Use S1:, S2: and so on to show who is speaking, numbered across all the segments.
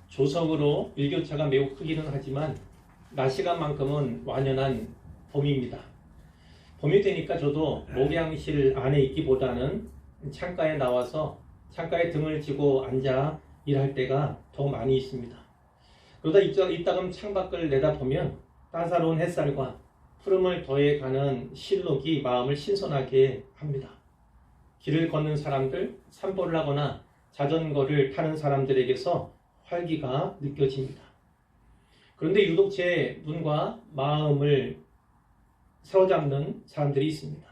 S1: 조석으로 일교차가 매우 크기는 하지만 낮 시간만큼은 완연한 봄입니다. 봄이 되니까 저도 목양실 안에 있기보다는 창가에 나와서 창가에 등을 지고 앉아 일할 때가 더 많이 있습니다. 그러다 이따금 창밖을 내다보면 따사로운 햇살과 푸름을 더해가는 실록이 마음을 신선하게 합니다. 길을 걷는 사람들, 산보를 하거나 자전거를 타는 사람들에게서 활기가 느껴집니다. 그런데 유독 제 눈과 마음을 사로잡는 사람들이 있습니다.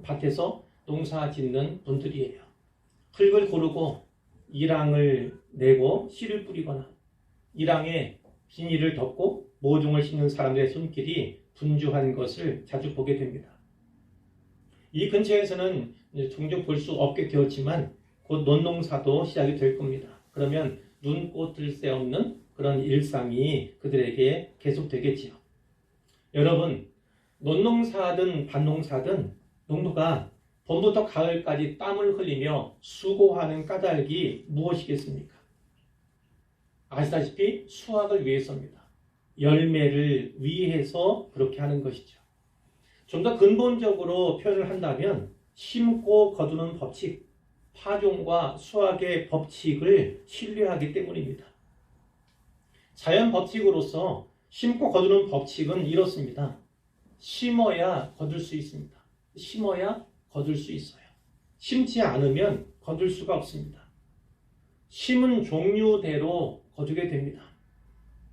S1: 밭에서 농사 짓는 분들이에요. 흙을 고르고 이랑을 내고 씨를 뿌리거나 이랑에 비닐을 덮고 모종을 심는 사람들의 손길이 분주한 것을 자주 보게 됩니다. 이 근처에서는 종종 볼 수 없게 되었지만 곧 논농사도 시작이 될 겁니다. 그러면 눈꽃 들새 없는 그런 일상이 그들에게 계속되겠지요. 여러분, 논농사든 밭농사든 농부가 봄부터 가을까지 땀을 흘리며 수고하는 까닭이 무엇이겠습니까? 아시다시피 수확을 위해서입니다. 열매를 위해서 그렇게 하는 것이죠. 좀 더 근본적으로 표현을 한다면 심고 거두는 법칙, 파종과 수확의 법칙을 신뢰하기 때문입니다. 자연 법칙으로서 심고 거두는 법칙은 이렇습니다. 심어야 거둘 수 있습니다. 심어야 거둘 수 있어요. 심지 않으면 거둘 수가 없습니다. 심은 종류대로 거두게 됩니다.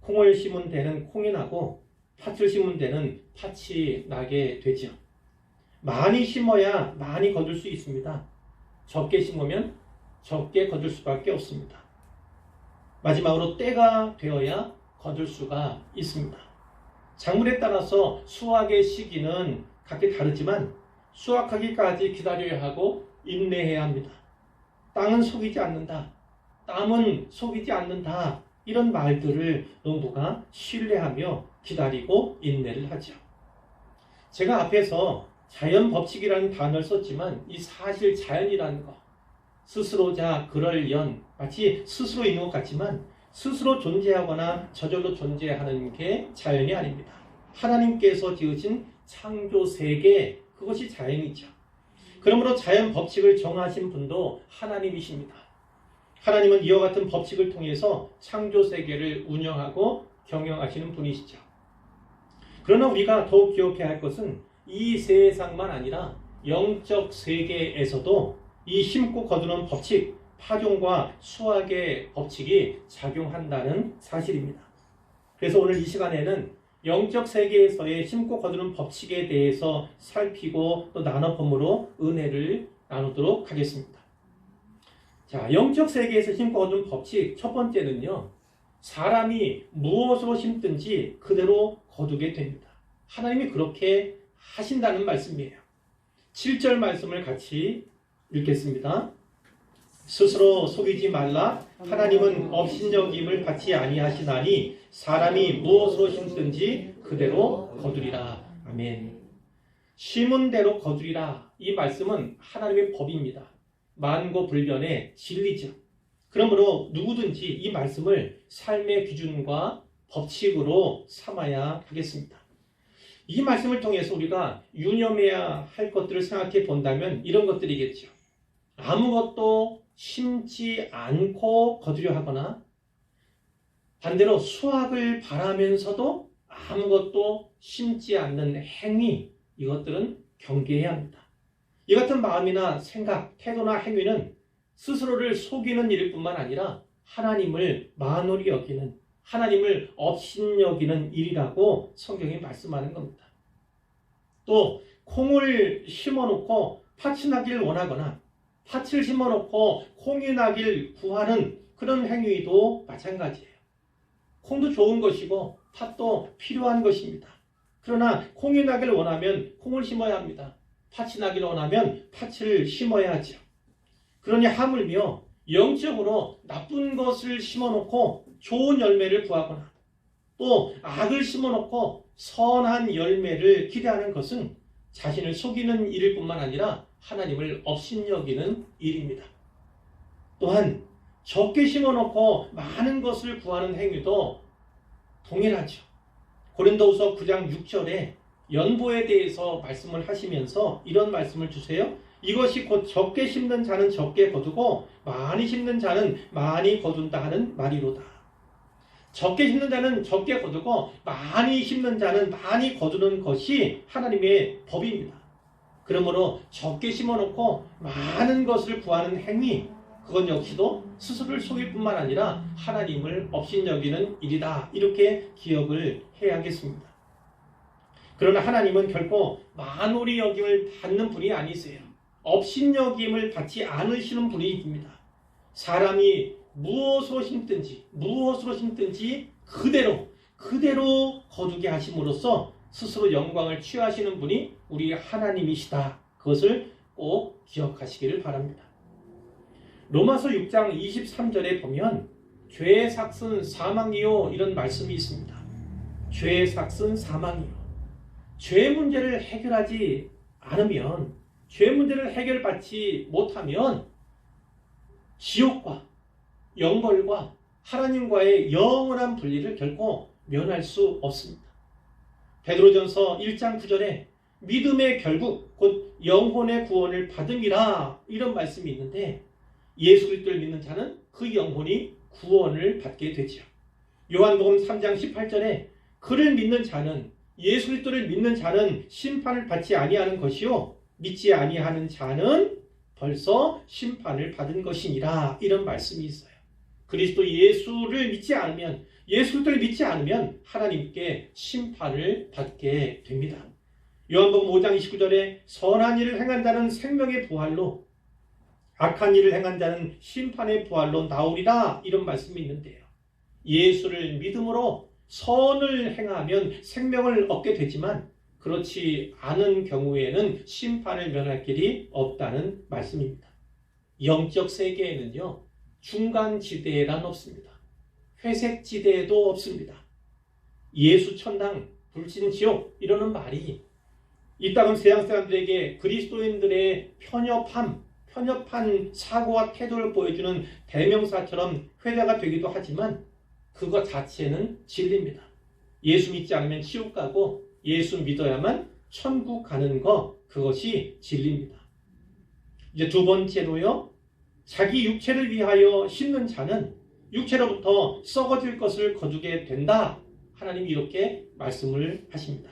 S1: 콩을 심은 데는 콩이 나고 팥을 심은 데는 팥이 나게 되죠. 많이 심어야 많이 거둘 수 있습니다. 적게 심으면 적게 거둘 수밖에 없습니다. 마지막으로 때가 되어야 거둘 수가 있습니다. 작물에 따라서 수확의 시기는 각기 다르지만 수확하기까지 기다려야 하고 인내해야 합니다. 땅은 속이지 않는다. 땀은 속이지 않는다. 이런 말들을 농부가 신뢰하며 기다리고 인내를 하죠. 제가 앞에서 자연 법칙이라는 단어를 썼지만 이 사실 자연이라는 것, 스스로자 그럴연, 마치 스스로 있는 것 같지만 스스로 존재하거나 저절로 존재하는 게 자연이 아닙니다. 하나님께서 지으신 창조 세계, 그것이 자연이죠. 그러므로 자연 법칙을 정하신 분도 하나님이십니다. 하나님은 이와 같은 법칙을 통해서 창조 세계를 운영하고 경영하시는 분이시죠. 그러나 우리가 더욱 기억해야 할 것은 이 세상만 아니라 영적 세계에서도 이 심고 거두는 법칙, 파종과 수확의 법칙이 작용한다는 사실입니다. 그래서 오늘 이 시간에는 영적 세계에서의 심고 거두는 법칙에 대해서 살피고 또 나눠봄으로 은혜를 나누도록 하겠습니다. 자, 영적 세계에서 심고 거두는 법칙 첫 번째는요. 사람이 무엇으로 심든지 그대로 거두게 됩니다. 하나님이 그렇게 하신다는 말씀이에요. 7절 말씀을 같이 읽겠습니다. 스스로 속이지 말라. 하나님은 업신여김을 받지 아니하시나니 사람이 무엇으로 심든지 그대로 거두리라. 아멘. 심은 대로 거두리라. 이 말씀은 하나님의 법입니다. 만고불변의 진리죠. 그러므로 누구든지 이 말씀을 삶의 기준과 법칙으로 삼아야 하겠습니다. 이 말씀을 통해서 우리가 유념해야 할 것들을 생각해 본다면 이런 것들이겠죠. 아무것도 심지 않고 거두려 하거나 반대로 수확을 바라면서도 아무것도 심지 않는 행위, 이것들은 경계해야 합니다. 이 같은 마음이나 생각, 태도나 행위는 스스로를 속이는 일일 뿐만 아니라 하나님을 만홀히 여기는, 하나님을 업신여기는 일이라고 성경이 말씀하는 겁니다. 또 콩을 심어놓고 팥이 나길 원하거나 팥을 심어놓고 콩이 나길 구하는 그런 행위도 마찬가지예요. 콩도 좋은 것이고 팥도 필요한 것입니다. 그러나 콩이 나길 원하면 콩을 심어야 합니다. 팥이 나길 원하면 팥을 심어야 하죠. 그러니 하물며 영적으로 나쁜 것을 심어놓고 좋은 열매를 구하거나 또 악을 심어놓고 선한 열매를 기대하는 것은 자신을 속이는 일일 뿐만 아니라 하나님을 업신여기는 일입니다. 또한 적게 심어놓고 많은 것을 구하는 행위도 동일하죠. 고린도후서 9장 6절에 연보에 대해서 말씀을 하시면서 이런 말씀을 주세요. 이것이 곧 적게 심는 자는 적게 거두고 많이 심는 자는 많이 거둔다 하는 말이로다. 적게 심는 자는 적게 거두고 많이 심는 자는 많이 거두는 것이 하나님의 법입니다. 그러므로 적게 심어놓고 많은 것을 구하는 행위, 그건 역시도 스스로를 속일 뿐만 아니라 하나님을 업신여기는 일이다. 이렇게 기억을 해야겠습니다. 그러나 하나님은 결코 만홀히 여김을 받는 분이 아니세요. 업신여김을 받지 않으시는 분이십니다. 사람이 무엇으로 심든지 그대로 거두게 하심으로써 스스로 영광을 취하시는 분이 우리 하나님이시다. 그것을 꼭 기억하시기를 바랍니다. 로마서 6장 23절에 보면 죄의 삭은 사망이요 이런 말씀이 있습니다. 죄의 삭은 사망이요. 죄 문제를 해결하지 않으면, 죄 문제를 해결받지 못하면 지옥과 영벌과 하나님과의 영원한 분리를 결코 면할 수 없습니다. 베드로전서 1장 9절에 믿음의 결국 곧 영혼의 구원을 받음이라 이런 말씀이 있는데, 예수 그리스도를 믿는 자는 그 영혼이 구원을 받게 되죠. 요한복음 3장 18절에 그를 믿는 자는, 예수 그리스도를 믿는 자는 심판을 받지 아니하는 것이요 믿지 아니하는 자는 벌써 심판을 받은 것이니라 이런 말씀이 있어요. 그리스도 예수를 믿지 않으면, 예수 그리스도를 믿지 않으면 하나님께 심판을 받게 됩니다. 요한복음 5장 29절에 선한 일을 행한 자는 생명의 부활로, 악한 일을 행한 자는 심판의 부활로 나오리라 이런 말씀이 있는데요. 예수를 믿음으로 선을 행하면 생명을 얻게 되지만 그렇지 않은 경우에는 심판을 면할 길이 없다는 말씀입니다. 영적 세계에는요, 중간지대란 없습니다. 회색지대도 없습니다. 예수 천당, 불신 지옥 이러는 말이 이 땅은 세상 사람들에게 그리스도인들의 편협한 사고와 태도를 보여주는 대명사처럼 회자가 되기도 하지만 그것 자체는 진리입니다. 예수 믿지 않으면 지옥 가고 예수 믿어야만 천국 가는 것, 그것이 진리입니다. 이제 두 번째로요, 자기 육체를 위하여 심는 자는 육체로부터 썩어질 것을 거두게 된다. 하나님이 이렇게 말씀을 하십니다.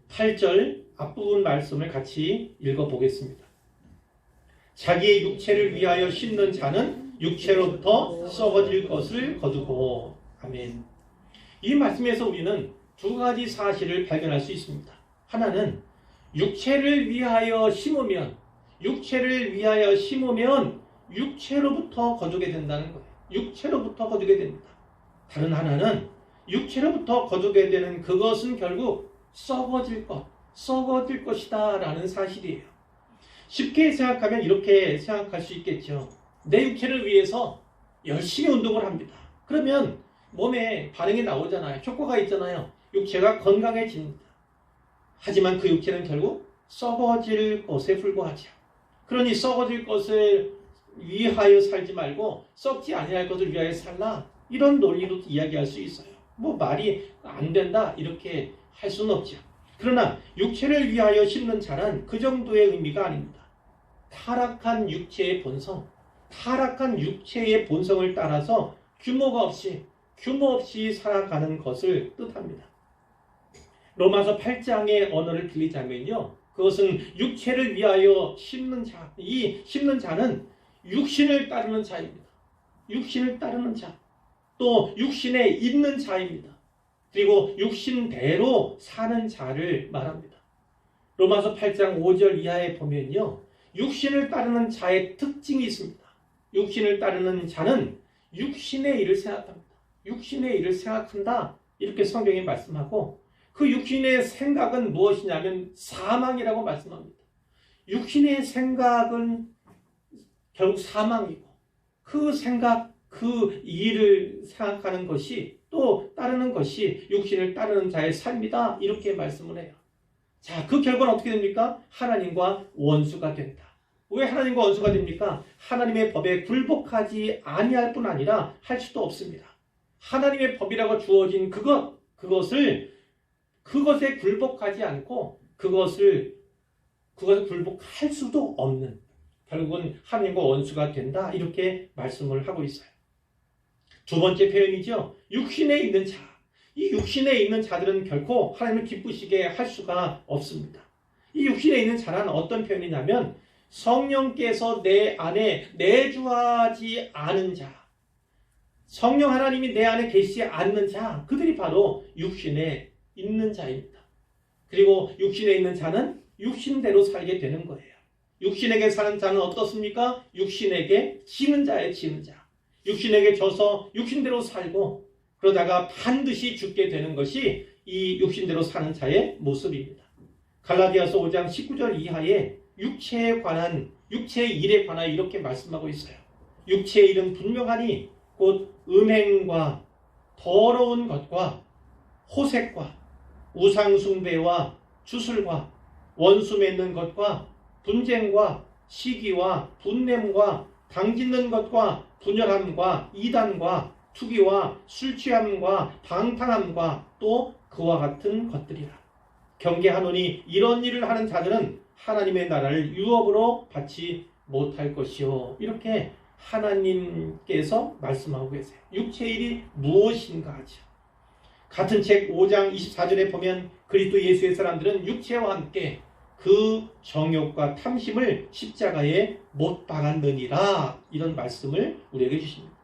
S1: 8절 앞부분 말씀을 같이 읽어보겠습니다. 자기의 육체를 위하여 심는 자는 육체로부터 썩어질 것을 거두고. 아멘. 이 말씀에서 우리는 두 가지 사실을 발견할 수 있습니다. 하나는 육체를 위하여 심으면 육체로부터 거두게 된다는 거예요. 육체로부터 거두게 됩니다. 다른 하나는 육체로부터 거두게 되는 그것은 결국 썩어질 것이다 라는 사실이에요. 쉽게 생각하면 이렇게 생각할 수 있겠죠. 내 육체를 위해서 열심히 운동을 합니다. 그러면 몸에 반응이 나오잖아요. 효과가 있잖아요. 육체가 건강해집니다. 하지만 그 육체는 결국 썩어질 것에 불과하죠. 그러니 썩어질 것을 위하여 살지 말고 썩지 아니할 것을 위하여 살라, 이런 논리로 이야기할 수 있어요. 뭐 말이 안 된다 이렇게 할 수는 없죠. 그러나 육체를 위하여 심는 자란 그 정도의 의미가 아닙니다. 타락한 육체의 본성을 따라서 규모 없이 살아가는 것을 뜻합니다. 로마서 8장의 언어를 빌리자면요, 그것은 육체를 위하여 심는 자, 이 심는 자는 육신을 따르는 자입니다. 육신을 따르는 자, 또 육신에 있는 자입니다. 그리고 육신대로 사는 자를 말합니다. 로마서 8장 5절 이하에 보면요, 육신을 따르는 자의 특징이 있습니다. 육신을 따르는 자는 육신의 일을 생각합니다. 육신의 일을 생각한다, 이렇게 성경이 말씀하고, 그 육신의 생각은 무엇이냐면 사망이라고 말씀합니다. 육신의 생각은 결국 사망이고, 그 생각, 그 일을 생각하는 것이, 또 따르는 것이 육신을 따르는 자의 삶이다, 이렇게 말씀을 해요. 자, 그 결과는 어떻게 됩니까? 하나님과 원수가 된다. 왜 하나님과 원수가 됩니까? 하나님의 법에 굴복하지 아니할 뿐 아니라 할 수도 없습니다. 하나님의 법이라고 주어진 그것에 굴복하지 않고 그것을 굴복할 수도 없는, 결국은 하나님과 원수가 된다, 이렇게 말씀을 하고 있어요. 두 번째 표현이죠. 육신에 있는 자. 이 육신에 있는 자들은 결코 하나님을 기쁘시게 할 수가 없습니다. 이 육신에 있는 자는 어떤 표현이냐면 성령께서 내 안에 내주하지 않은 자, 성령 하나님이 내 안에 계시지 않는 자, 그들이 바로 육신에 있는 자입니다. 그리고 육신에 있는 자는 육신대로 살게 되는 거예요. 육신에게 사는 자는 어떻습니까? 육신에게 지는 자예요, 지는 자. 육신에게 져서 육신대로 살고 그러다가 반드시 죽게 되는 것이 이 육신대로 사는 자의 모습입니다. 갈라디아서 5장 19절 이하에 육체에 관한, 육체의 일에 관하여 이렇게 말씀하고 있어요. 육체의 일은 분명하니 곧 음행과 더러운 것과 호색과 우상숭배와 주술과 원수 맺는 것과 분쟁과 시기와 분냄과 당짓는 것과 분열함과 이단과 투기와 술취함과 방탕함과 또 그와 같은 것들이라. 경계하노니 이런 일을 하는 자들은 하나님의 나라를 유업으로 받지 못할 것이요. 이렇게 하나님께서 말씀하고 계세요. 육체의 일이 무엇인가 하죠. 같은 책 5장 24절에 보면 그리스도 예수의 사람들은 육체와 함께 그 정욕과 탐심을 십자가에 못 박았느니라, 이런 말씀을 우리에게 주십니다.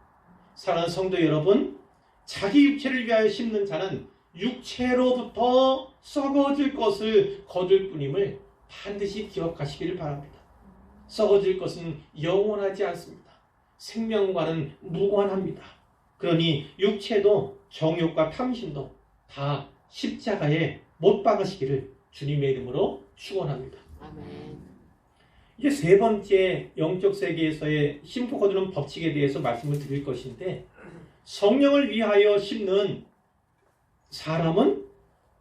S1: 사랑하는 성도 여러분, 자기 육체를 위하여 심는 자는 육체로부터 썩어질 것을 거둘 뿐임을 반드시 기억하시기를 바랍니다. 썩어질 것은 영원하지 않습니다. 생명과는 무관합니다. 그러니 육체도 정욕과 탐심도 다 십자가에 못 박으시기를 주님의 이름으로 축원합니다.
S2: 아멘.
S1: 이제 세 번째 영적 세계에서의 심고 거두는 법칙에 대해서 말씀을 드릴 것인데, 성령을 위하여 심는 사람은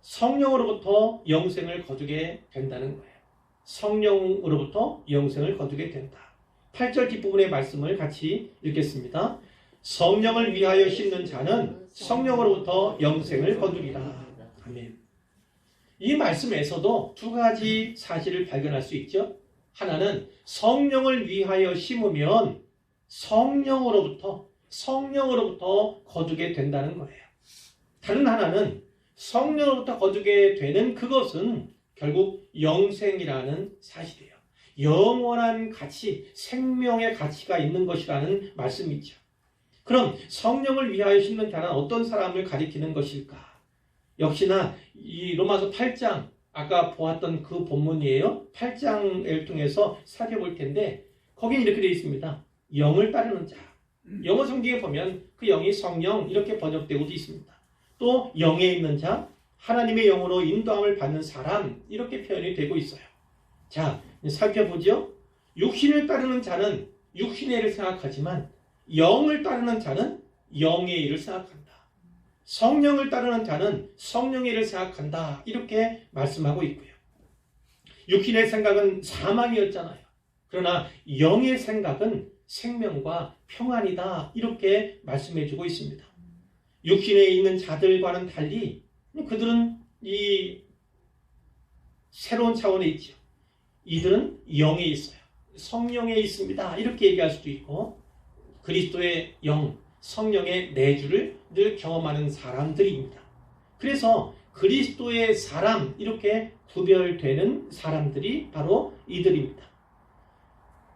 S1: 성령으로부터 영생을 거두게 된다는 거예요. 성령으로부터 영생을 거두게 된다. 8절 뒷부분의 말씀을 같이 읽겠습니다. 성령을 위하여 심는 자는 성령으로부터 영생을 거두리라. 아멘. 이 말씀에서도 두 가지 사실을 발견할 수 있죠. 하나는 성령을 위하여 심으면 성령으로부터 거두게 된다는 거예요. 다른 하나는 성령으로부터 거두게 되는 그것은 결국 영생이라는 사실이에요. 영원한 가치, 생명의 가치가 있는 것이라는 말씀이죠. 그럼 성령을 위하여 심는 자는 어떤 사람을 가리키는 것일까? 역시나 이 로마서 8장, 아까 보았던 그 본문이에요. 8장을 통해서 살펴볼 텐데 거기는 이렇게 되어 있습니다. 영을 따르는 자. 영어 성경에 보면 그 영이 성령 이렇게 번역되고도 있습니다. 또 영에 있는 자, 하나님의 영으로 인도함을 받는 사람, 이렇게 표현이 되고 있어요. 자, 살펴보죠. 육신을 따르는 자는 육신의 일을 생각하지만 영을 따르는 자는 영의 일을 생각한다. 성령을 따르는 자는 성령의 일을 생각한다. 이렇게 말씀하고 있고요. 육신의 생각은 사망이었잖아요. 그러나 영의 생각은 생명과 평안이다. 이렇게 말씀해주고 있습니다. 육신에 있는 자들과는 달리 그들은 이 새로운 차원에 있죠. 이들은 영에 있어요. 성령에 있습니다. 이렇게 얘기할 수도 있고, 그리스도의 영, 성령의 내주를 늘 경험하는 사람들입니다. 그래서 그리스도의 사람, 이렇게 구별되는 사람들이 바로 이들입니다.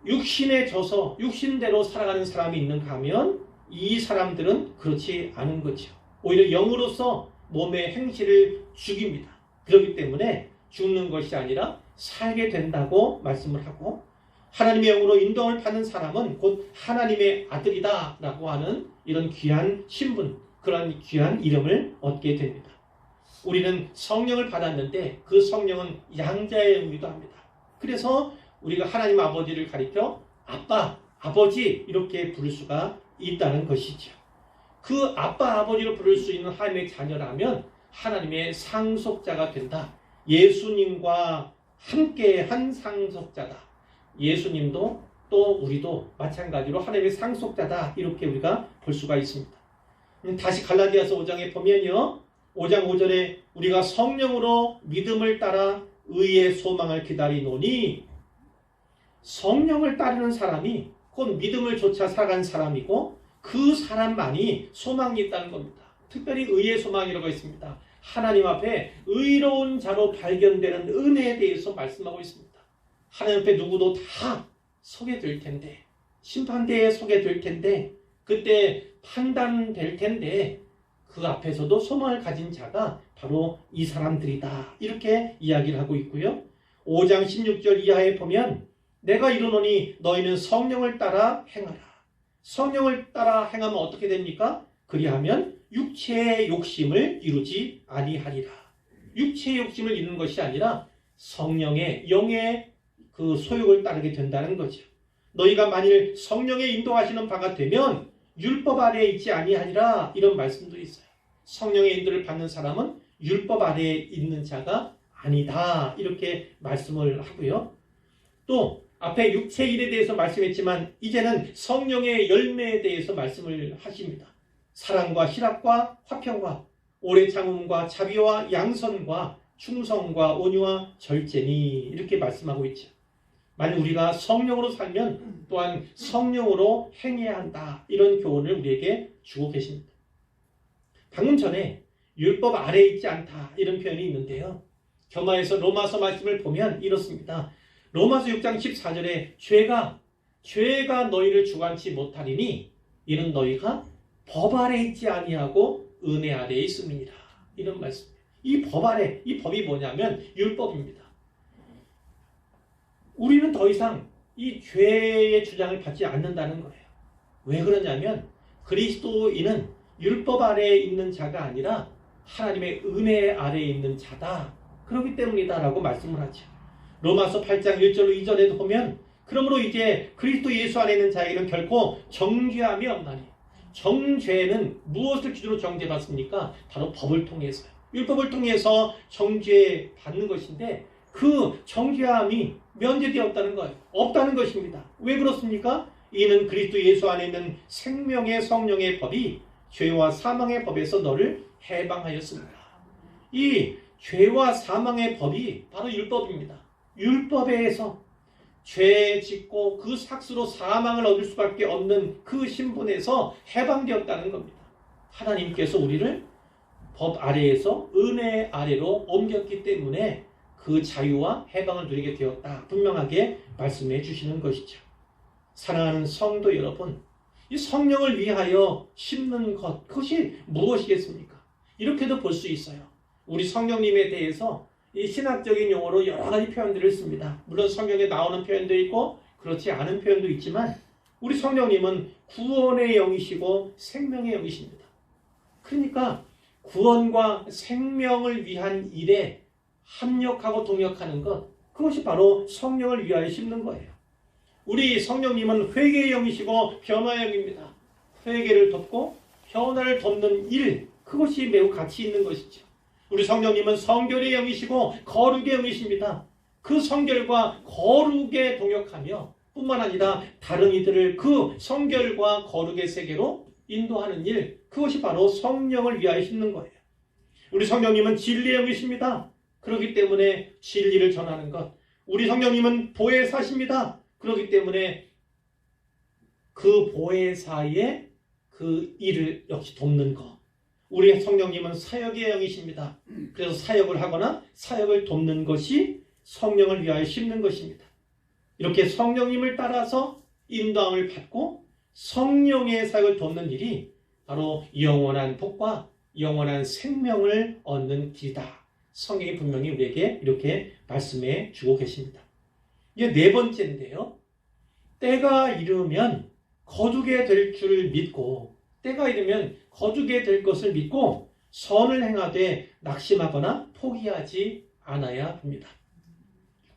S1: 육신에 져서 육신대로 살아가는 사람이 있는가 하면 이 사람들은 그렇지 않은 거죠. 오히려 영으로서 몸의 행실을 죽입니다. 그렇기 때문에 죽는 것이 아니라 살게 된다고 말씀을 하고, 하나님의 영으로 인도함을 받는 사람은 곧 하나님의 아들이다 라고 하는 이런 귀한 신분, 그런 귀한 이름을 얻게 됩니다. 우리는 성령을 받았는데 그 성령은 양자의 의미도 합니다. 그래서 우리가 하나님 아버지를 가리켜 아빠, 아버지 이렇게 부를 수가 있다는 것이죠. 그 아빠, 아버지로 부를 수 있는 하나님의 자녀라면 하나님의 상속자가 된다. 예수님과 함께 한 상속자다. 예수님도 또 우리도 마찬가지로 하나님의 상속자다 이렇게 우리가 볼 수가 있습니다. 다시 갈라디아서 5장에 보면요. 5장 5절에 우리가 성령으로 믿음을 따라 의의 소망을 기다리노니 성령을 따르는 사람이 곧 믿음을 좇아 살아간 사람이고 그 사람만이 소망이 있다는 겁니다. 특별히 의의 소망이라고 있습니다. 하나님 앞에 의로운 자로 발견되는 은혜에 대해서 말씀하고 있습니다. 하나님 앞에 누구도 다 서게 될 텐데 심판대에 서게 될 텐데 그때 판단될 텐데 그 앞에서도 소망을 가진 자가 바로 이 사람들이다. 이렇게 이야기를 하고 있고요. 5장 16절 이하에 보면 내가 이르노니 너희는 성령을 따라 행하라. 성령을 따라 행하면 어떻게 됩니까? 그리하면 육체의 욕심을 이루지 아니하리라. 육체의 욕심을 이루는 것이 아니라 성령의 영의 그 소욕을 따르게 된다는 거죠. 너희가 만일 성령의 인도하시는 바가 되면 율법 아래에 있지 아니하리라 이런 말씀도 있어요. 성령의 인도를 받는 사람은 율법 아래에 있는 자가 아니다 이렇게 말씀을 하고요. 또 앞에 육체 일에 대해서 말씀했지만 이제는 성령의 열매에 대해서 말씀을 하십니다. 사랑과 희락과 화평과 오래 참음과 자비와 양선과 충성과 온유와 절제니 이렇게 말씀하고 있죠. 만약 우리가 성령으로 살면 또한 성령으로 행해야 한다 이런 교훈을 우리에게 주고 계십니다. 방금 전에 율법 아래에 있지 않다 이런 표현이 있는데요. 겸하에서 로마서 말씀을 보면 이렇습니다. 로마서 6장 14절에 죄가 너희를 주관치 못하리니 이는 너희가 법 아래에 있지 아니하고 은혜 아래에 있음이니라 이런 말씀입니다. 이 법 아래, 이 법이 뭐냐면 율법입니다. 우리는 더 이상 이 죄의 주장을 받지 않는다는 거예요. 왜 그러냐면 그리스도인은 율법 아래에 있는 자가 아니라 하나님의 은혜 아래에 있는 자다. 그렇기 때문이다 라고 말씀을 하죠. 로마서 8장 1절로 2절에도 보면 그러므로 이제 그리스도 예수 안에 있는 자에게는 결코 정죄함이 없나니 정죄는 무엇을 기준으로 정죄받습니까? 바로 법을 통해서요. 율법을 통해서 정죄받는 것인데 그 정죄함이 면제되었다는 거예요. 없다는 것입니다. 왜 그렇습니까? 이는 그리스도 예수 안에 있는 생명의 성령의 법이 죄와 사망의 법에서 너를 해방하였습니다. 이 죄와 사망의 법이 바로 율법입니다. 율법에서 죄 짓고 그 삭스로 사망을 얻을 수밖에 없는 그 신분에서 해방되었다는 겁니다. 하나님께서 우리를 법 아래에서 은혜 아래로 옮겼기 때문에 그 자유와 해방을 누리게 되었다. 분명하게 말씀해 주시는 것이죠. 사랑하는 성도 여러분, 이 성령을 위하여 심는 것, 그것이 무엇이겠습니까? 이렇게도 볼 수 있어요. 우리 성령님에 대해서 이 신학적인 용어로 여러 가지 표현들을 씁니다. 물론 성경에 나오는 표현도 있고 그렇지 않은 표현도 있지만 우리 성령님은 구원의 영이시고 생명의 영이십니다. 그러니까 구원과 생명을 위한 일에 합력하고 동력하는 것, 그것이 바로 성령을 위하여 심는 거예요. 우리 성령님은 회개의 영이시고 변화의 영입니다. 회개를 돕고 변화를 돕는 일, 그것이 매우 가치 있는 것이죠. 우리 성령님은 성결의 영이시고 거룩의 영이십니다. 그 성결과 거룩에 동역하며 뿐만 아니라 다른 이들을 그 성결과 거룩의 세계로 인도하는 일, 그것이 바로 성령을 위하여 심는 거예요. 우리 성령님은 진리의 영이십니다. 그렇기 때문에 진리를 전하는 것. 우리 성령님은 보혜사십니다. 그렇기 때문에 그 보혜사의 그 일을 역시 돕는 것. 우리 성령님은 사역의 영이십니다. 그래서 사역을 하거나 사역을 돕는 것이 성령을 위하여 심는 것입니다. 이렇게 성령님을 따라서 인도함을 받고 성령의 사역을 돕는 일이 바로 영원한 복과 영원한 생명을 얻는 길이다. 성경이 분명히 우리에게 이렇게 말씀해 주고 계십니다. 이게 네 번째인데요. 때가 이르면 거두게 될 줄 믿고, 때가 이르면 거두게 될 것을 믿고 선을 행하되 낙심하거나 포기하지 않아야 합니다.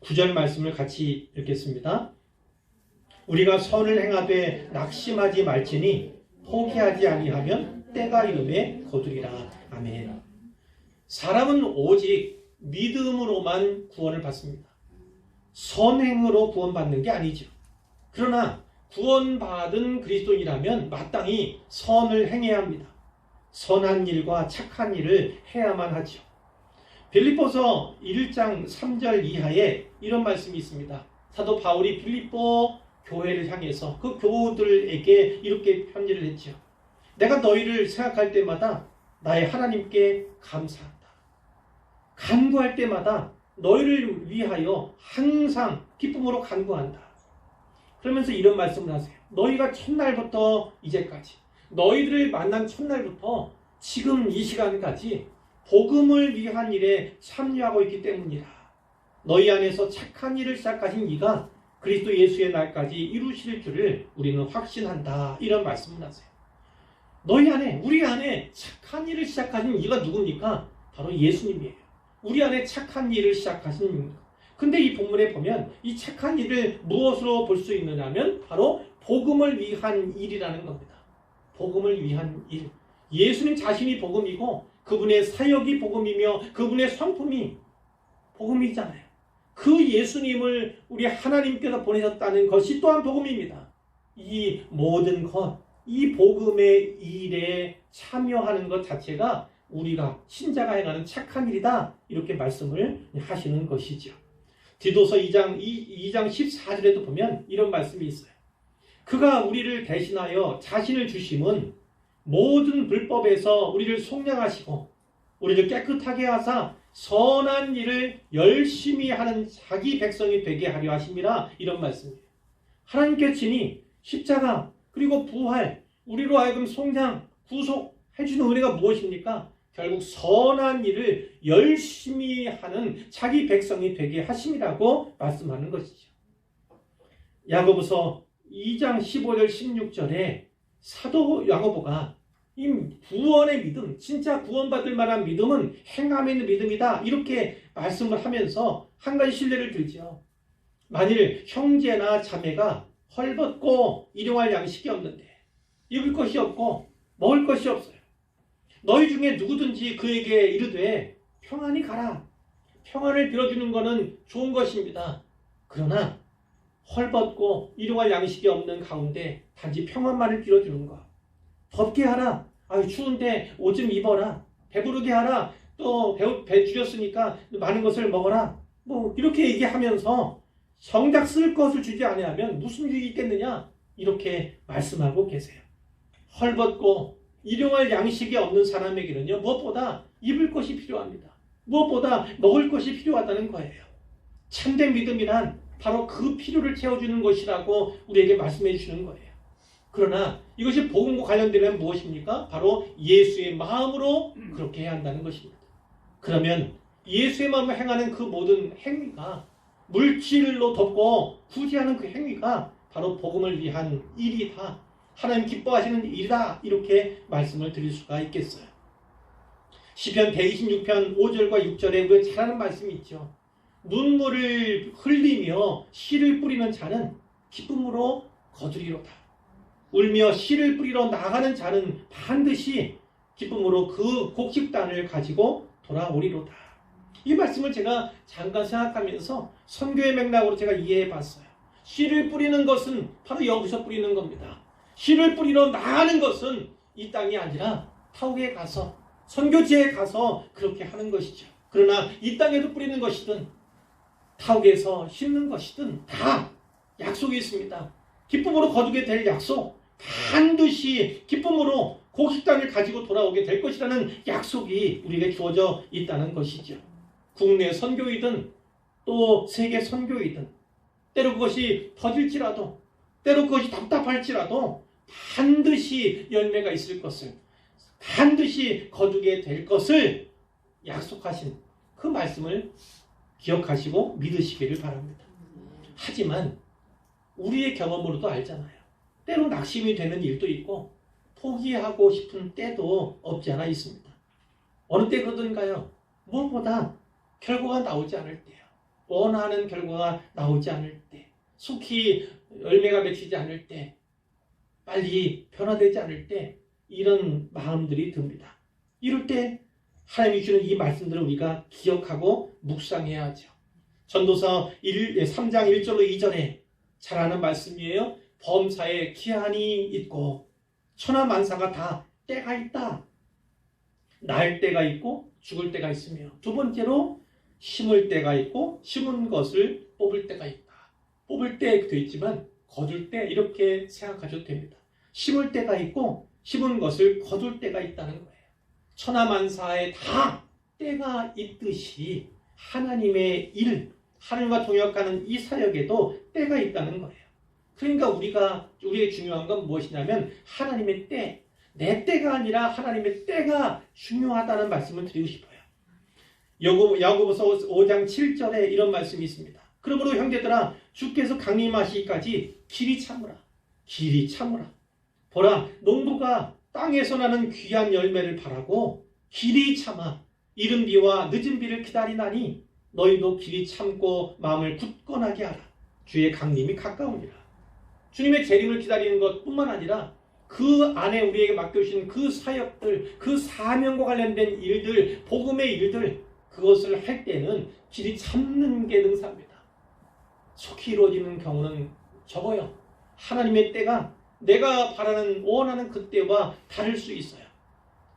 S1: 9절 말씀을 같이 읽겠습니다. 우리가 선을 행하되 낙심하지 말지니 포기하지 아니하면 때가 이르매 거두리라. 아멘. 사람은 오직 믿음으로만 구원을 받습니다. 선행으로 구원받는 게 아니죠. 그러나 구원받은 그리스도인이라면 마땅히 선을 행해야 합니다. 선한 일과 착한 일을 해야만 하죠. 빌립보서 1장 3절 이하에 이런 말씀이 있습니다. 사도 바울이 빌립보 교회를 향해서 그 교우들에게 이렇게 편지를 했죠. 내가 너희를 생각할 때마다 나의 하나님께 감사한다. 간구할 때마다 너희를 위하여 항상 기쁨으로 간구한다. 그러면서 이런 말씀을 하세요. 너희가 첫날부터 이제까지, 너희들을 만난 첫날부터 지금 이 시간까지 복음을 위한 일에 참여하고 있기 때문이라. 너희 안에서 착한 일을 시작하신 이가 그리스도 예수의 날까지 이루실 줄을 우리는 확신한다. 이런 말씀을 하세요. 너희 안에, 우리 안에 착한 일을 시작하신 이가 누굽니까? 바로 예수님이에요. 우리 안에 착한 일을 시작하신 이입니다. 근데 이 본문에 보면 이 착한 일을 무엇으로 볼 수 있느냐면 바로 복음을 위한 일이라는 겁니다. 복음을 위한 일. 예수님 자신이 복음이고 그분의 사역이 복음이며 그분의 성품이 복음이잖아요. 그 예수님을 우리 하나님께서 보내셨다는 것이 또한 복음입니다. 이 모든 것, 이 복음의 일에 참여하는 것 자체가 우리가 신자가 행하는 착한 일이다. 이렇게 말씀을 하시는 것이죠. 디도서 2장 14절에도 보면 이런 말씀이 있어요. 그가 우리를 대신하여 자신을 주심은 모든 불법에서 우리를 속량하시고 우리를 깨끗하게 하사 선한 일을 열심히 하는 자기 백성이 되게 하려 하심이라. 이런 말씀이에요. 하나님께 친히 십자가 그리고 부활, 우리로 하여금 속량, 구속해 주는 은혜가 무엇입니까? 결국 선한 일을 열심히 하는 자기 백성이 되게 하심이라고 말씀하는 것이죠. 야고보서 2장 15절 16절에 사도 야고보가 이 구원의 믿음, 진짜 구원받을 만한 믿음은 행함에 있는 믿음이다. 이렇게 말씀을 하면서 한 가지 신뢰를 들죠. 만일 형제나 자매가 헐벗고 일용할 양식이 없는데, 입을 것이 없고 먹을 것이 없어요. 너희 중에 누구든지 그에게 이르되 평안히 가라. 평안을 빌어주는 것은 좋은 것입니다. 그러나 헐벗고 일용할 양식이 없는 가운데 단지 평안만을 빌어주는 것. 덥게 하라. 추운데 옷 좀 입어라. 배부르게 하라. 또 배 줄였으니까 많은 것을 먹어라. 이렇게 얘기하면서 정작 쓸 것을 주지 아니하면 무슨 유익이 있겠느냐. 이렇게 말씀하고 계세요. 헐벗고 일용할 양식이 없는 사람에게는요, 무엇보다 입을 것이 필요합니다. 무엇보다 먹을 것이 필요하다는 거예요. 참된 믿음이란 바로 그 필요를 채워주는 것이라고 우리에게 말씀해 주시는 거예요. 그러나 이것이 복음과 관련되면 무엇입니까? 바로 예수의 마음으로 그렇게 해야 한다는 것입니다. 그러면 예수의 마음으로 행하는 그 모든 행위가 물질로 덮고 구제하는 그 행위가 바로 복음을 위한 일이다. 하나님 기뻐하시는 일이다. 이렇게 말씀을 드릴 수가 있겠어요. 시편 126편 5절과 6절에 우리가 잘 아는 말씀이 있죠. 눈물을 흘리며 씨를 뿌리는 자는 기쁨으로 거두리로다. 울며 씨를 뿌리러 나가는 자는 반드시 기쁨으로 그 곡식단을 가지고 돌아오리로다. 이 말씀을 제가 잠깐 생각하면서 선교의 맥락으로 제가 이해해 봤어요. 씨를 뿌리는 것은 바로 여기서 뿌리는 겁니다. 씨를 뿌리러 나가는 것은 이 땅이 아니라 타국에 가서 선교지에 가서 그렇게 하는 것이죠. 그러나 이 땅에도 뿌리는 것이든 타국에서 심는 것이든 다 약속이 있습니다. 기쁨으로 거두게 될 약속, 반드시 기쁨으로 곡식단을 가지고 돌아오게 될 것이라는 약속이 우리에게 주어져 있다는 것이죠. 국내 선교이든 또 세계 선교이든 때로 그것이 더딜지라도 때로 그것이 답답할지라도 반드시 열매가 있을 것을, 반드시 거두게 될 것을 약속하신 그 말씀을 기억하시고 믿으시기를 바랍니다. 하지만 우리의 경험으로도 알잖아요. 때로 낙심이 되는 일도 있고 포기하고 싶은 때도 없지 않아 있습니다. 어느 때 그러던가요? 무엇보다 결과가 나오지 않을 때요. 원하는 결과가 나오지 않을 때, 속히 열매가 맺히지 않을 때, 빨리 변화되지 않을 때 이런 마음들이 듭니다. 이럴 때 하나님이 주는 이 말씀들을 우리가 기억하고 묵상해야 하죠. 전도서 3장 1절로 2절에 잘 아는 말씀이에요. 범사에 기한이 있고 천하만사가 다 때가 있다. 날 때가 있고 죽을 때가 있으며, 두 번째로 심을 때가 있고 심은 것을 뽑을 때가 있다. 뽑을 때도 있지만 거둘 때, 이렇게 생각하셔도 됩니다. 심을 때가 있고 심은 것을 거둘 때가 있다는 거예요. 천하만사에 다 때가 있듯이 하나님의 일, 하나님과 동역하는 이 사역에도 때가 있다는 거예요. 그러니까 우리의 중요한 건 무엇이냐면 하나님의 때, 내 때가 아니라 하나님의 때가 중요하다는 말씀을 드리고 싶어요. 야고보서 5장 7절에 이런 말씀이 있습니다. 그러므로 형제들아, 주께서 강림하시기까지 길이 참으라. 길이 참으라. 보라, 농부가 땅에서 나는 귀한 열매를 바라고 길이 참아 이른 비와 늦은 비를 기다리나니 너희도 길이 참고 마음을 굳건하게 하라. 주의 강림이 가까우니라. 주님의 재림을 기다리는 것뿐만 아니라 그 안에 우리에게 맡겨주신 그 사역들, 그 사명과 관련된 일들, 복음의 일들, 그것을 할 때는 길이 참는 게 능사입니다. 속히 이루어지는 경우는 적어요. 하나님의 때가 내가 바라는, 원하는 그 때와 다를 수 있어요.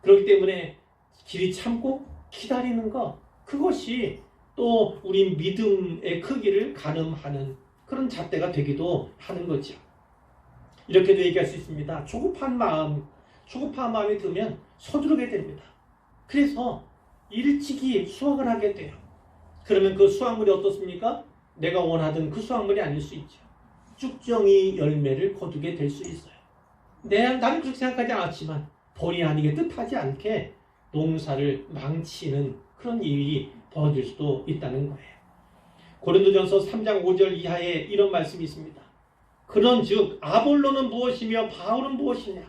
S1: 그렇기 때문에 길이 참고 기다리는 것, 그것이 또 우리 믿음의 크기를 가늠하는 그런 잣대가 되기도 하는 거죠. 이렇게도 얘기할 수 있습니다. 조급한 마음이 들면 서두르게 됩니다. 그래서 일찍이 수확을 하게 돼요. 그러면 그 수확물이 어떻습니까? 내가 원하던 그 수확물이 아닐 수 있죠. 쭉정이 열매를 거두게 될 수 있어요. 나는 그렇게 생각하지 않았지만 본의 아니게 뜻하지 않게 농사를 망치는 그런 일이 벌어질 수도 있다는 거예요. 고린도전서 3장 5절 이하에 이런 말씀이 있습니다. 그런즉 아볼로는 무엇이며 바울은 무엇이냐?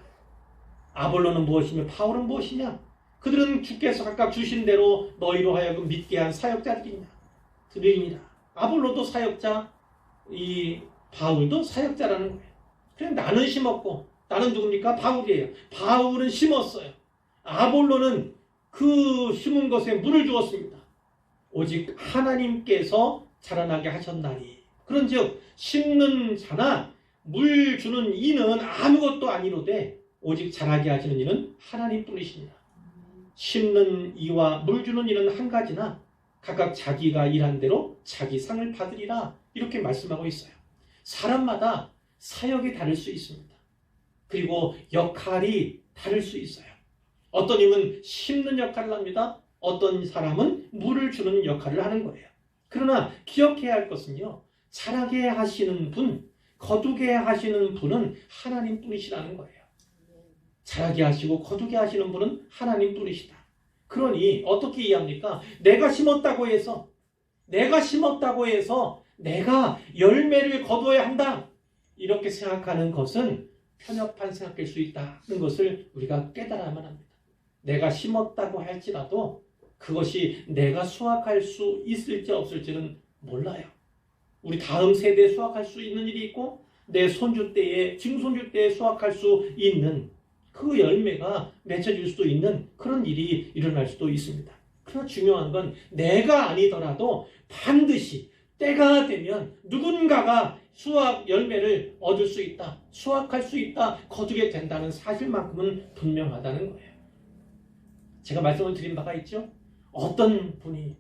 S1: 아볼로는 무엇이며 바울은 무엇이냐? 그들은 주께서 각각 주신 대로 너희로 하여금 믿게 한 사역자들이니라. 아볼로도 사역자, 이 바울도 사역자라는 거예요. 그냥 나는 심었고, 나는 누굽니까? 바울이에요. 바울은 심었어요. 아볼로는 그 심은 것에 물을 주었습니다. 오직 하나님께서 자라나게 하셨나니. 그런즉 심는 자나 물 주는 이는 아무것도 아니로되 오직 자라게 하시는 이는 하나님뿐이시니라. 심는 이와 물 주는 이는 한 가지나 각각 자기가 일한 대로 자기 상을 받으리라. 이렇게 말씀하고 있어요. 사람마다 사역이 다를 수 있습니다. 그리고 역할이 다를 수 있어요. 어떤 님은 심는 역할을 합니다. 어떤 사람은 물을 주는 역할을 하는 거예요. 그러나 기억해야 할 것은요, 자라게 하시는 분, 거두게 하시는 분은 하나님뿐이시라는 거예요. 자라게 하시고 거두게 하시는 분은 하나님뿐이시다. 그러니 어떻게 이해합니까? 내가 심었다고 해서 내가 열매를 거두어야 한다, 이렇게 생각하는 것은 편협한 생각일 수 있다는 것을 우리가 깨달아야만 합니다. 내가 심었다고 할지라도 그것이 내가 수확할 수 있을지 없을지는 몰라요. 우리 다음 세대에 수확할 수 있는 일이 있고 내 손주 때에, 증손주 때에 수확할 수 있는 그 열매가 맺혀질 수도 있는 그런 일이 일어날 수도 있습니다. 그러나 중요한 건 내가 아니더라도 반드시 때가 되면 누군가가 수확 열매를 얻을 수 있다, 수확할 수 있다, 거두게 된다는 사실만큼은 분명하다는 거예요. 제가 말씀을 드린 바가 있죠. 어떤 분이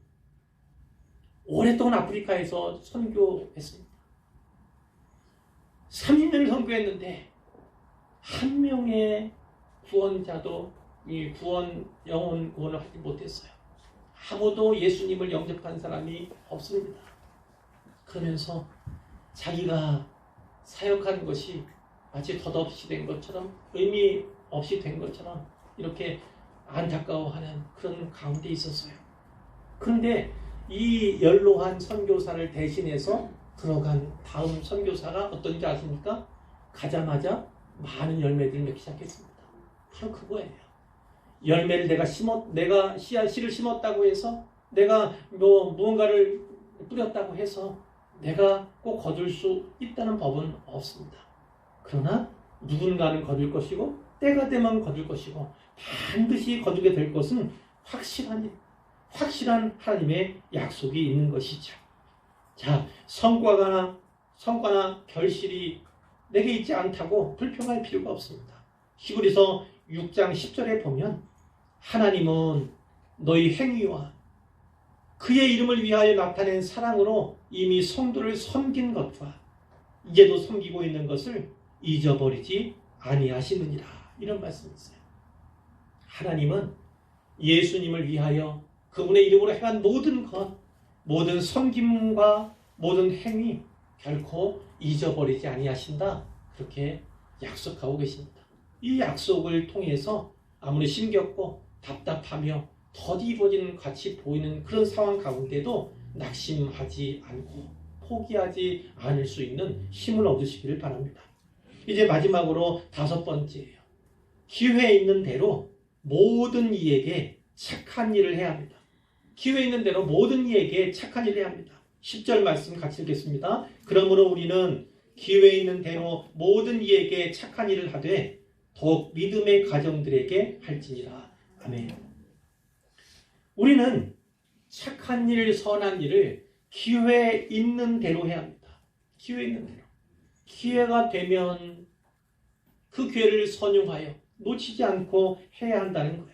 S1: 오랫동안 아프리카에서 선교했습니다. 30년을 선교했는데 한 명의 구원자도 이 영혼 구원을 하지 못했어요. 아무도 예수님을 영접한 사람이 없습니다. 그러면서 자기가 사역하는 것이 마치 덧없이 된 것처럼, 의미 없이 된 것처럼 이렇게 안타까워하는 그런 가운데 있었어요. 그런데 이 연로한 선교사를 대신해서 들어간 다음 선교사가 어떤지 아십니까? 가자마자 많은 열매들을 맺기 시작했습니다. 바로 그거예요. 열매를 내가 씨를 심었다고 해서, 내가 무언가를 뿌렸다고 해서 내가 꼭 거둘 수 있다는 법은 없습니다. 그러나 누군가는 거둘 것이고 때가 되면 거둘 것이고 반드시 거두게 될 것은 확실한 하나님의 약속이 있는 것이죠. 자, 성과나 결실이 내게 있지 않다고 불평할 필요가 없습니다. 히브리서 6장 10절에 보면 하나님은 너희 행위와 그의 이름을 위하여 나타낸 사랑으로 이미 성도를 섬긴 것과 이제도 섬기고 있는 것을 잊어버리지 아니하시느니라. 이런 말씀이 있어요. 하나님은 예수님을 위하여 그분의 이름으로 행한 모든 것, 모든 섬김과 모든 행위 결코 잊어버리지 아니하신다. 그렇게 약속하고 계십니다. 이 약속을 통해서 아무리 힘겹고 답답하며 더디어진 같이 보이는 그런 상황 가운데도 낙심하지 않고 포기하지 않을 수 있는 힘을 얻으시기를 바랍니다. 이제 마지막으로 5번째예요. 기회 있는 대로 모든 이에게 착한 일을 해야 합니다. 기회 있는 대로 모든 이에게 착한 일을 해야 합니다. 10절 말씀 같이 읽겠습니다. 그러므로 우리는 기회 있는 대로 모든 이에게 착한 일을 하되 더욱 믿음의 가정들에게 할지니라. 아멘. 우리는 착한 일, 선한 일을 기회 있는 대로 해야 합니다. 기회 있는 대로. 기회가 되면 그 기회를 선용하여 놓치지 않고 해야 한다는 거예요.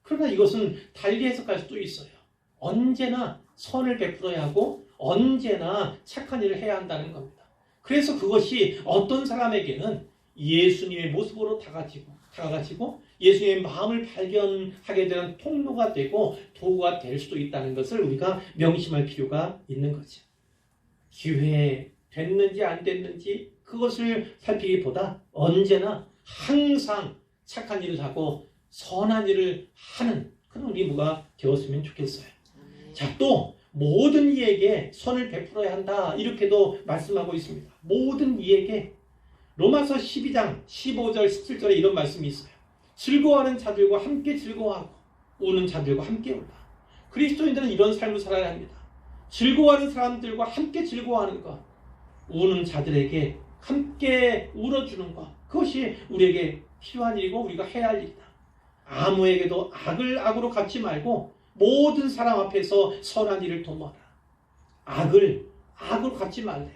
S1: 그러나 이것은 달리 해석할 수도 있어요. 언제나 선을 베풀어야 하고 언제나 착한 일을 해야 한다는 겁니다. 그래서 그것이 어떤 사람에게는 예수님의 모습으로 다가가지고 예수님의 마음을 발견하게 되는 통로가 되고 도구가 될 수도 있다는 것을 우리가 명심할 필요가 있는 거죠. 기회 됐는지 안 됐는지 그것을 살피기보다 언제나 항상 착한 일을 하고 선한 일을 하는 그런 우리 뭐가 되었으면 좋겠어요. 자, 또 모든 이에게 선을 베풀어야 한다. 이렇게도 말씀하고 있습니다. 모든 이에게. 로마서 12장 15절 17절에 이런 말씀이 있어요. 즐거워하는 자들과 함께 즐거워하고 우는 자들과 함께 울라. 그리스도인들은 이런 삶을 살아야 합니다. 즐거워하는 사람들과 함께 즐거워하는 것, 우는 자들에게 함께 울어주는 것, 그것이 우리에게 필요한 일이고 우리가 해야 할 일이다. 아무에게도 악을 악으로 갚지 말고 모든 사람 앞에서 선한 일을 도모하라. 악을 악으로 갚지 말래.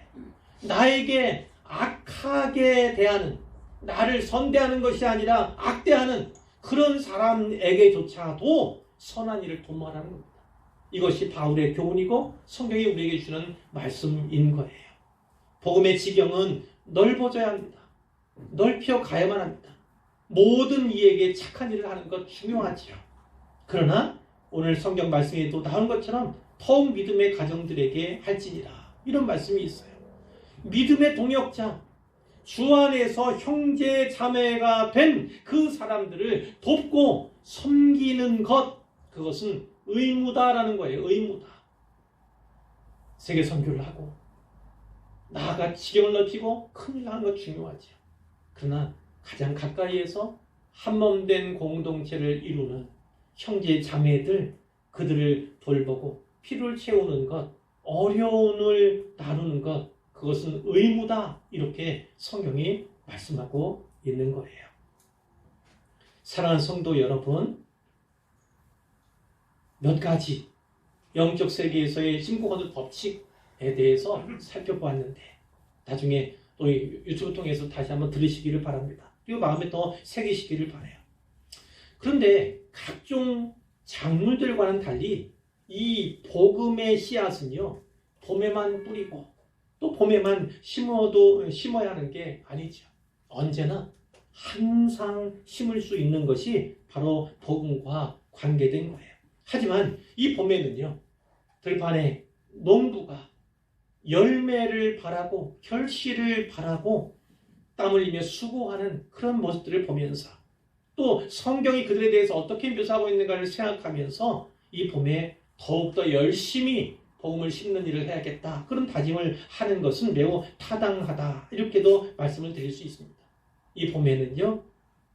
S1: 나에게 악하게 대하는, 나를 선대하는 것이 아니라 악대하는 그런 사람에게조차도 선한 일을 도모하라는 겁니다. 이것이 바울의 교훈이고 성경이 우리에게 주는 말씀인 거예요. 복음의 지경은 넓어져야 합니다. 넓혀 가야만 합니다. 모든 이에게 착한 일을 하는 것 중요하지요. 그러나 오늘 성경 말씀에도 나온 것처럼 더욱 믿음의 가정들에게 할지니라. 이런 말씀이 있어요. 믿음의 동역자, 주 안에서 형제 자매가 된 그 사람들을 돕고 섬기는 것, 그것은 의무다라는 거예요. 의무다. 세계 선교를 하고 나아가 지경을 넓히고 큰일 하는 것 중요하죠. 그러나 가장 가까이에서 한몸된 공동체를 이루는 형제 자매들, 그들을 돌보고 피를 채우는 것, 어려움을 나누는 것, 그것은 의무다. 이렇게 성경이 말씀하고 있는 거예요. 사랑하는 성도 여러분, 몇 가지 영적 세계에서의 신고하는 법칙에 대해서 살펴보았는데 나중에 또 유튜브 통해서 다시 한번 들으시기를 바랍니다. 그리고 마음에 더 새기시기를 바라요. 그런데 각종 작물들과는 달리 이 복음의 씨앗은요, 봄에만 뿌리고 또 봄에만 심어야 하는 게 아니죠. 언제나 항상 심을 수 있는 것이 바로 복음과 관계된 거예요. 하지만 이 봄에는요, 들판에 농부가 열매를 바라고 결실을 바라고 땀 흘리며 수고하는 그런 모습들을 보면서 또 성경이 그들에 대해서 어떻게 묘사하고 있는가를 생각하면서 이 봄에 더욱더 열심히 복음을 심는 일을 해야겠다. 그런 다짐을 하는 것은 매우 타당하다. 이렇게도 말씀을 드릴 수 있습니다. 이 봄에는요,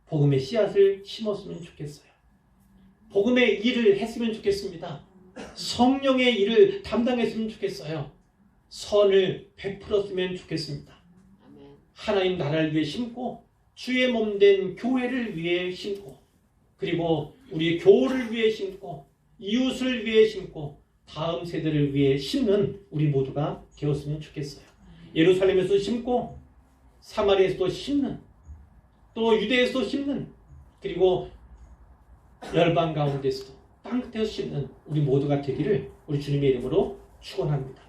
S1: 복음의 씨앗을 심었으면 좋겠어요. 복음의 일을 했으면 좋겠습니다. 성령의 일을 담당했으면 좋겠어요. 선을 베풀었으면 좋겠습니다. 하나님 나라를 위해 심고 주의 몸된 교회를 위해 심고 그리고 우리의 교우를 위해 심고 이웃을 위해 심고 다음 세대를 위해 심는 우리 모두가 되었으면 좋겠어요. 예루살렘에서 심고 사마리아에서도 심는, 또 유대에서도 심는, 그리고 열방 가운데서도 땅 끝에서 심는 우리 모두가 되기를 우리 주님의 이름으로 축원합니다.